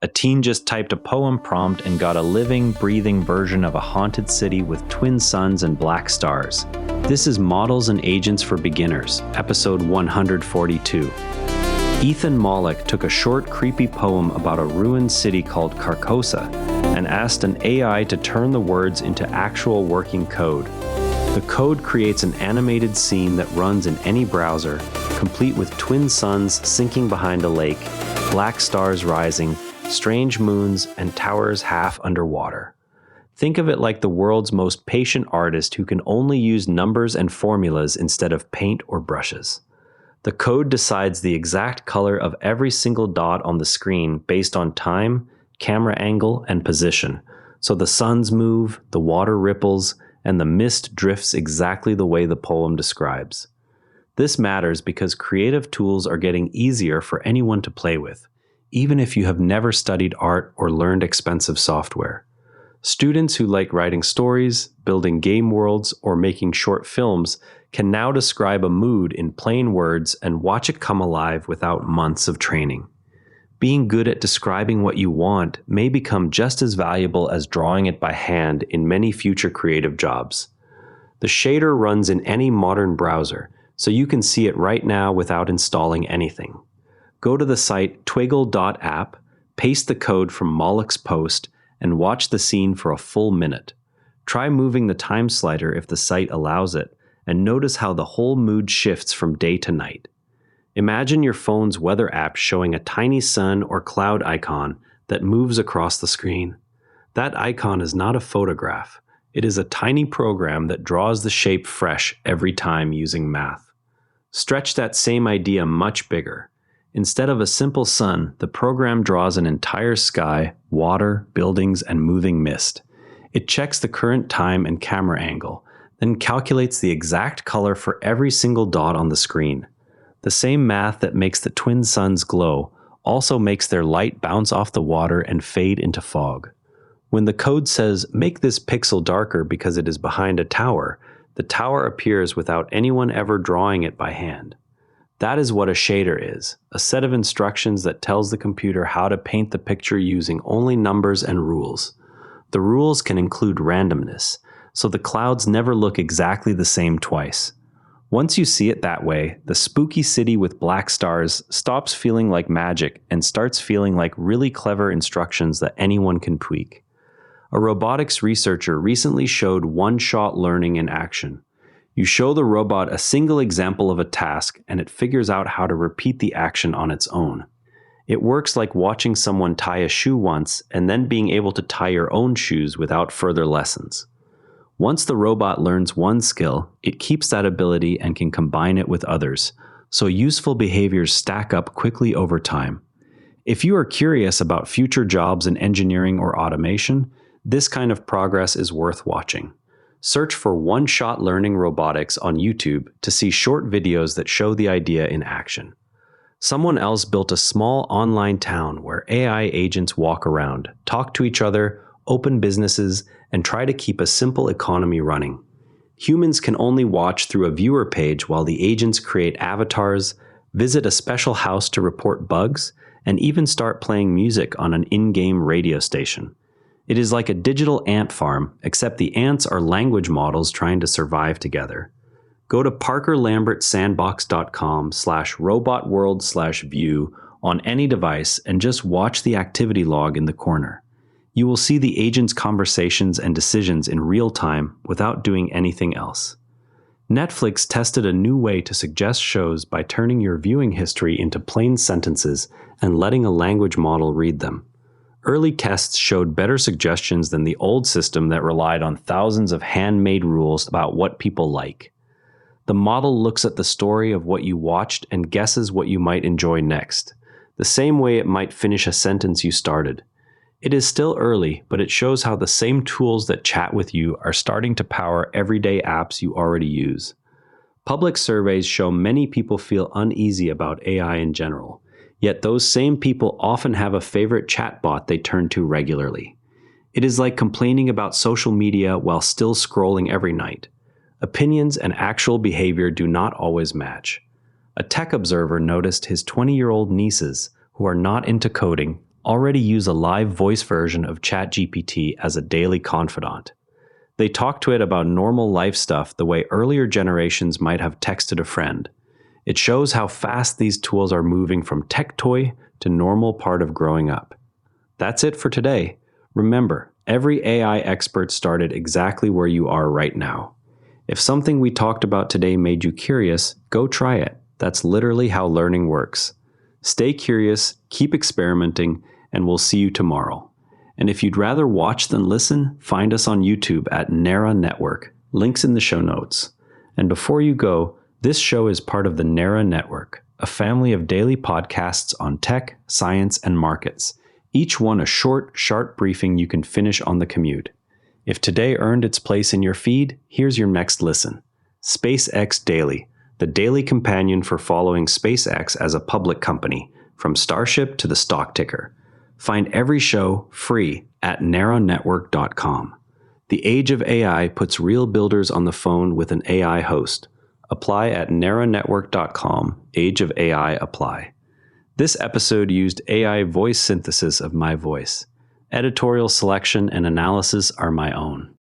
A teen just typed a poem prompt and got a living, breathing version of a haunted city with twin suns and black stars. This is Models and Agents for Beginners, episode 142. Ethan Mollick took a short, creepy poem about a ruined city called Carcosa and asked an AI to turn the words into actual working code. The code creates an animated scene that runs in any browser, complete with twin suns sinking behind a lake, black stars rising, strange moons, and towers half underwater. Think of it like the world's most patient artist who can only use numbers and formulas instead of paint or brushes. The code decides the exact color of every single dot on the screen based on time, camera angle, and position. So the suns move, the water ripples, and the mist drifts exactly the way the poem describes. This matters because creative tools are getting easier for anyone to play with, even if you have never studied art or learned expensive software. Students who like writing stories, building game worlds, or making short films can now describe a mood in plain words and watch it come alive without months of training. Being good at describing what you want may become just as valuable as drawing it by hand in many future creative jobs. The shader runs in any modern browser, so you can see it right now without installing anything. Go to the site twiggle.app, paste the code from Mollick's post, and watch the scene for a full minute. Try moving the time slider if the site allows it, and notice how the whole mood shifts from day to night. Imagine your phone's weather app showing a tiny sun or cloud icon that moves across the screen. That icon is not a photograph. It is a tiny program that draws the shape fresh every time using math. Stretch that same idea much bigger. Instead of a simple sun, the program draws an entire sky, water, buildings, and moving mist. It checks the current time and camera angle, then calculates the exact color for every single dot on the screen. The same math that makes the twin suns glow also makes their light bounce off the water and fade into fog. When the code says, "Make this pixel darker because it is behind a tower," the tower appears without anyone ever drawing it by hand. That is what a shader is, a set of instructions that tells the computer how to paint the picture using only numbers and rules. The rules can include randomness, so the clouds never look exactly the same twice. Once you see it that way, the spooky city with black stars stops feeling like magic and starts feeling like really clever instructions that anyone can tweak. A robotics researcher recently showed one-shot learning in action. You show the robot a single example of a task, and it figures out how to repeat the action on its own. It works like watching someone tie a shoe once and then being able to tie your own shoes without further lessons. Once the robot learns one skill, it keeps that ability and can combine it with others, so useful behaviors stack up quickly over time. If you are curious about future jobs in engineering or automation, this kind of progress is worth watching. Search for one-shot learning robotics on YouTube to see short videos that show the idea in action. Someone else built a small online town where AI agents walk around, talk to each other, open businesses, and try to keep a simple economy running. Humans can only watch through a viewer page while the agents create avatars, visit a special house to report bugs, and even start playing music on an in-game radio station. It is like a digital ant farm, except the ants are language models trying to survive together. Go to parkerlambertsandbox.com/robotworld/view on any device and just watch the activity log in the corner. You will see the agent's conversations and decisions in real time without doing anything else. Netflix tested a new way to suggest shows by turning your viewing history into plain sentences and letting a language model read them. Early tests showed better suggestions than the old system that relied on thousands of handmade rules about what people like. The model looks at the story of what you watched and guesses what you might enjoy next, the same way it might finish a sentence you started. It is still early, but it shows how the same tools that chat with you are starting to power everyday apps you already use. Public surveys show many people feel uneasy about AI in general. Yet those same people often have a favorite chatbot they turn to regularly. It is like complaining about social media while still scrolling every night. Opinions and actual behavior do not always match. A tech observer noticed his 20-year-old nieces, who are not into coding, already use a live voice version of ChatGPT as a daily confidant. They talk to it about normal life stuff the way earlier generations might have texted a friend. It shows how fast these tools are moving from tech toy to normal part of growing up. That's it for today. Remember, every AI expert started exactly where you are right now. If something we talked about today made you curious, go try it. That's literally how learning works. Stay curious, keep experimenting, and we'll see you tomorrow. And if you'd rather watch than listen, find us on YouTube at Nara Network. Links in the show notes. And before you go, this show is part of the Nara Network, a family of daily podcasts on tech, science, and markets. Each one a short, sharp briefing you can finish on the commute. If today earned its place in your feed, here's your next listen. SpaceX Daily, the daily companion for following SpaceX as a public company, from Starship to the stock ticker. Find every show free at narrownetwork.com. The age of AI puts real builders on the phone with an AI host. Apply at narrownetwork.com. Age of AI apply. This episode used AI voice synthesis of my voice. Editorial selection and analysis are my own.